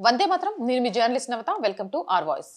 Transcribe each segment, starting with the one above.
వందే మాత్రం. నేను మీ journalist Navata. Welcome to R Voice.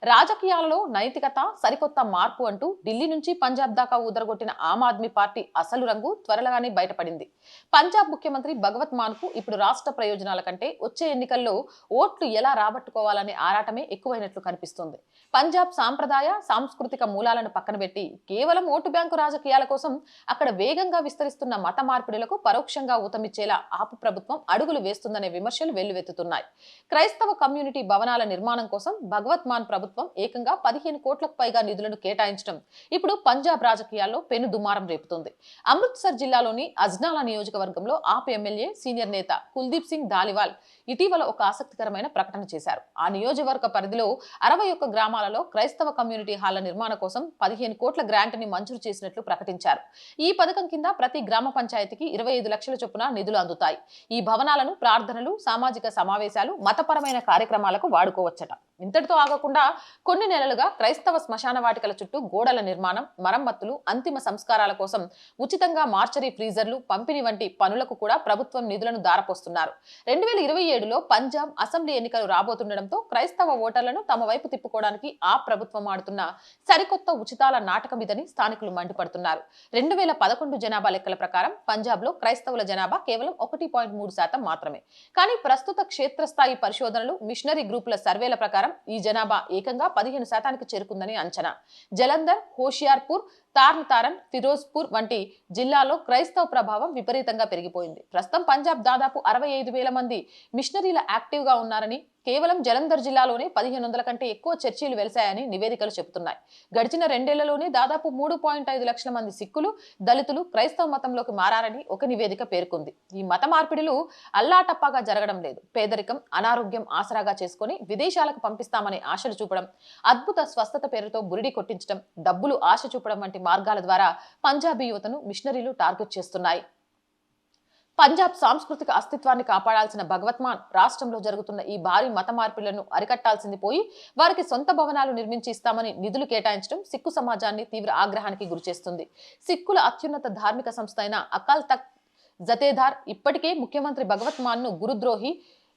రాజకీయాలలో నైతికత సరికొత్త మార్పు అంటూ ఢిల్లీ నుంచి పంజాబ్ దాకా ఊదరగొట్టిన ఆమ్ ఆద్మీ పార్టీ అసలు రంగు త్వరలోనే బయటపడింది. పంజాబ్ ముఖ్యమంత్రి భగవత్ మాన్ కు ఇప్పుడు రాష్ట్ర ప్రయోజనాల కంటే వచ్చే ఎన్నికల్లో ఓట్లు ఎలా రాబట్టుకోవాలనే ఆరాటమే ఎక్కువైనట్లు కనిపిస్తుంది. పంజాబ్ సాంప్రదాయ సాంస్కృతిక మూలాలను పక్కన పెట్టి కేవలం ఓటు బ్యాంకు రాజకీయాల కోసం అక్కడ వేగంగా విస్తరిస్తున్న మత మార్పిడులకు పరోక్షంగా ఊతమిచ్చేలా ఆపు ప్రభుత్వం అడుగులు వేస్తుందనే విమర్శలు వెల్లువెత్తుతున్నాయి. క్రైస్తవ కమ్యూనిటీ భవనాల నిర్మాణం కోసం భగవత్ మాన్ ప్రభుత్వం ఏకంగా 15 కోట్లకు పైగా నిధులను కేటాయించడం ఇప్పుడు పంజాబ్ రాజకీయాల్లో పెను దుమారం రేపుతుంది. అమృత్సర్ జిల్లాలోని అజ్నాలా నియోజకవర్గంలో ఆప్ ఎమ్మెల్యే సీనియర్ నేత కుల్దీప్ సింగ్ ధాలివాల్ ఇటీవల ఒక ఆసక్తికరమైన ప్రకటన చేశారు. ఆ నియోజకవర్గ పరిధిలో 61 గ్రామాలలో క్రైస్తవ కమ్యూనిటీ హాళ్ల నిర్మాణ కోసం 15 కోట్ల గ్రాంట్ ని మంజూరు చేసినట్లు ప్రకటించారు. ఈ పథకం కింద ప్రతి గ్రామ పంచాయతీకి 25 లక్షల చొప్పున నిధులు అందుతాయి. ఈ భవనాలను ప్రార్థనలు, సామాజిక సమావేశాలు, మతపరమైన కార్యక్రమాలకు వాడుకోవచ్చట. ఇంతటితో ఆగకుండా కొన్ని నెలలుగా క్రైస్తవ శ్మశాన వాటికల చుట్టూ గోడల నిర్మాణం, మరమ్మతులు, అంతిమ సంస్కారాల కోసం ఉచితంగా మార్చరీ ఫ్రీజర్లు పంపిణీ వంటి పనులకు కూడా ప్రభుత్వం నిధులను దారపోస్తున్నారు. 2027లో పంజాబ్ అసెంబ్లీ ఎన్నికలు రాబోతుండటంతో క్రైస్తవ ఓటర్లను తమ వైపు తిప్పుకోవడానికి ఆ ప్రభుత్వం ఆడుతున్న సరికొత్త ఉచితాల నాటకం ఇదని స్థానికులు మండిపడుతున్నారు. 2011 జనాభా లెక్కల ప్రకారం పంజాబ్ లో క్రైస్తవుల జనాభా కేవలం 1.3% మాత్రమే. కానీ ప్రస్తుత క్షేత్రస్థాయి పరిశోధనలు, మిషనరీ గ్రూపుల సర్వేల ప్రకారం ఈ జనాభా ఏకంగా 15% చేరుకుందని అంచనా. జలంధర్, హోషియార్పూర్, తార్న్, ఫిరోజ్పూర్ వంటి జిల్లాల్లో క్రైస్తవ ప్రభావం విపరీతంగా పెరిగిపోయింది. ప్రస్తుతం పంజాబ్ దాదాపు 65,000 మంది మిషనరీల యాక్టివ్ గా ఉన్నారని, కేవలం జలంధర్ జిల్లాలోనే 1500 కంటే ఎక్కువ చర్చీలు వెలిశాయని నివేదికలు చెబుతున్నాయి. గడిచిన 2 ఏళ్లలోనే దాదాపు 3.5 లక్షల మంది సిక్కులు, దళితులు క్రైస్తవ మతంలోకి మారారని ఒక నివేదిక పేర్కొంది. ఈ మత మార్పిడులు అల్లాటప్పాగా జరగడం లేదు. పేదరికం, అనారోగ్యం ఆసరాగా చేసుకుని విదేశాలకు పంపిస్తామనే ఆశలు చూపడం, అద్భుత స్వస్థత పేరుతో బురిడి కొట్టించడం, డబ్బులు ఆశ చూపడం వంటి మార్గాల ద్వారా పంజాబీ యువతను మిషనరీలు టార్గెట్ చేస్తున్నాయి. పంజాబ్ సాంస్కృతిక అస్తిత్వాన్ని కాపాడాల్సిన భగవత్ మాన్ రాష్ట్రంలో జరుగుతున్న ఈ భారీ మత మార్పులను అరికట్టాల్సింది పోయి వారికి సొంత భవనాలు నిర్మించి ఇస్తామని నిధులు కేటాయించడం సిక్కు సమాజాన్ని తీవ్ర ఆగ్రహానికి గురిచేస్తుంది. సిక్కుల అత్యున్నత ధార్మిక సంస్థ అయిన అకాల్ తఖ్త్ జతేదార్ ఇప్పటికే ముఖ్యమంత్రి భగవత్ మాన్ ను గురుద్రోహి,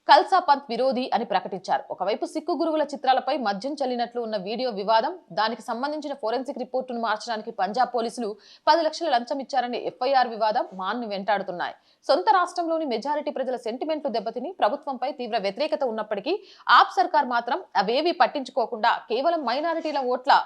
ఖల్సా పంత్ విరోధి అని ప్రకటించారు. ఒకవైపు సిక్కు గురువుల చిత్రాలపై మద్యం చల్లినట్లు ఉన్న వీడియో వివాదం, దానికి సంబంధించిన ఫోరెన్సిక్ రిపోర్టును మార్చడానికి పంజాబ్ పోలీసులు 10 లక్షల లంచం ఇచ్చారనే ఎఫ్ఐఆర్ వివాదం మాన్ ను వెంటాడుతున్నాయి. సొంత రాష్ట్రంలోని మెజారిటీ ప్రజల సెంటిమెంట్లు దెబ్బతిని ప్రభుత్వంపై తీవ్ర వ్యతిరేకత ఉన్నప్పటికీ ఆప్ సర్కార్ మాత్రం అవేవి పట్టించుకోకుండా కేవలం మైనారిటీల ఓట్ల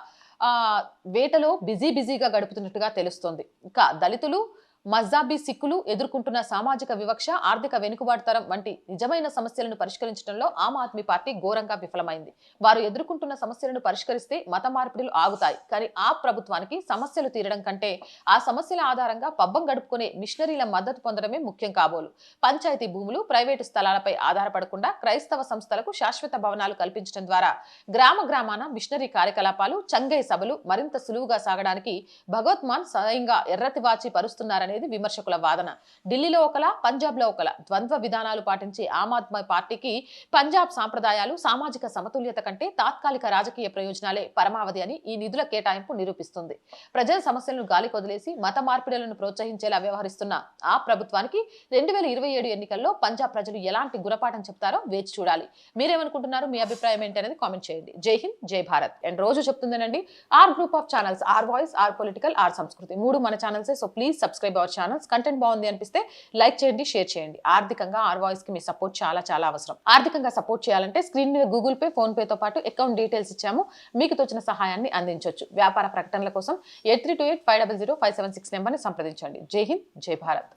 వేటలో బిజీగా గడుపుతున్నట్టుగా తెలుస్తోంది. ఇక దళితులు, మజ్హాబీ సిక్కులు ఎదుర్కొంటున్న సామాజిక వివక్ష, ఆర్థిక వెనుకబాటుతనం వంటి నిజమైన సమస్యలను పరిష్కరించడంలో ఆమ్ ఆద్మీ పార్టీ ఘోరంగా విఫలమైంది. వారు ఎదుర్కొంటున్న సమస్యలను పరిష్కరిస్తే మత మార్పిడులు ఆగుతాయి. కానీ ఆ ప్రభుత్వానికి సమస్యలు తీరడం కంటే ఆ సమస్యల ఆధారంగా పబ్బం గడుపుకునే మిషనరీల మద్దతు పొందడమే ముఖ్యం కాబోలు. పంచాయతీ భూములు, ప్రైవేటు స్థలాలపై ఆధారపడకుండా క్రైస్తవ సంస్థలకు శాశ్వత భవనాలు కల్పించడం ద్వారా గ్రామాన మిషనరీ కార్యకలాపాలు, చంగై సభలు మరింత సులువుగా సాగడానికి భగవత్ మాన్ స్వయంగా ఎర్రతివాచి పరుస్తున్నారనే విమర్శకుల వాదన. ఢిల్లీలో ఒకలా, పంజాబ్ లో ఒకలా ద్వంద్వ విధానాలు పాటించే ఆమ్ ఆద్మీ పార్టీకి పంజాబ్ సాంప్రదాయాలు, సామాజిక సమతుల్యత కంటే తాత్కాలిక రాజకీయ ప్రయోజనాలే పరమావధి అని ఈ నిధుల కేటాయింపు నిరూపిస్తుంది. ప్రజల సమస్యలను గాలి కొదిలేసి మత మార్పిడులను ప్రోత్సహించేలా వ్యవహరిస్తున్న ఆ ప్రభుత్వానికి 2027 ఎన్నికల్లో పంజాబ్ ప్రజలు ఎలాంటి గురపాఠం చెప్తారో వేచి చూడాలి. మీరేమనుకుంటున్నారు? మీ అభిప్రాయం ఏంటనేది కామెంట్ చేయండి. జై హింద్, జై భారత్. అండ్ రోజు చెప్తుందేనండి, R group of channels, R Voice, R Political, R Sanskriti, 3 మన channels. So please subscribe our channels. Content బాగుంది అనిపిస్తే లైక్ చేయండి, షేర్ చేయండి. ఆర్థికంగా ఆర్ వాయిస్ కి మీ సపోర్ట్ చాలా అవసరం. ఆర్థికంగా సపోర్ట్ చేయాలంటే స్క్రీన్ మీద గూగుల్ పే, ఫోన్ పే తో పాటు అకౌంట్ డీటెయిల్స్ ఇచ్చాము. మీకు తోచిన సహాయాన్ని అందించవచ్చు. వ్యాపార ప్రకటనల కోసం 8328500576 నెంబర్ని సంప్రదించండి. జై హింద్, జై భారత్.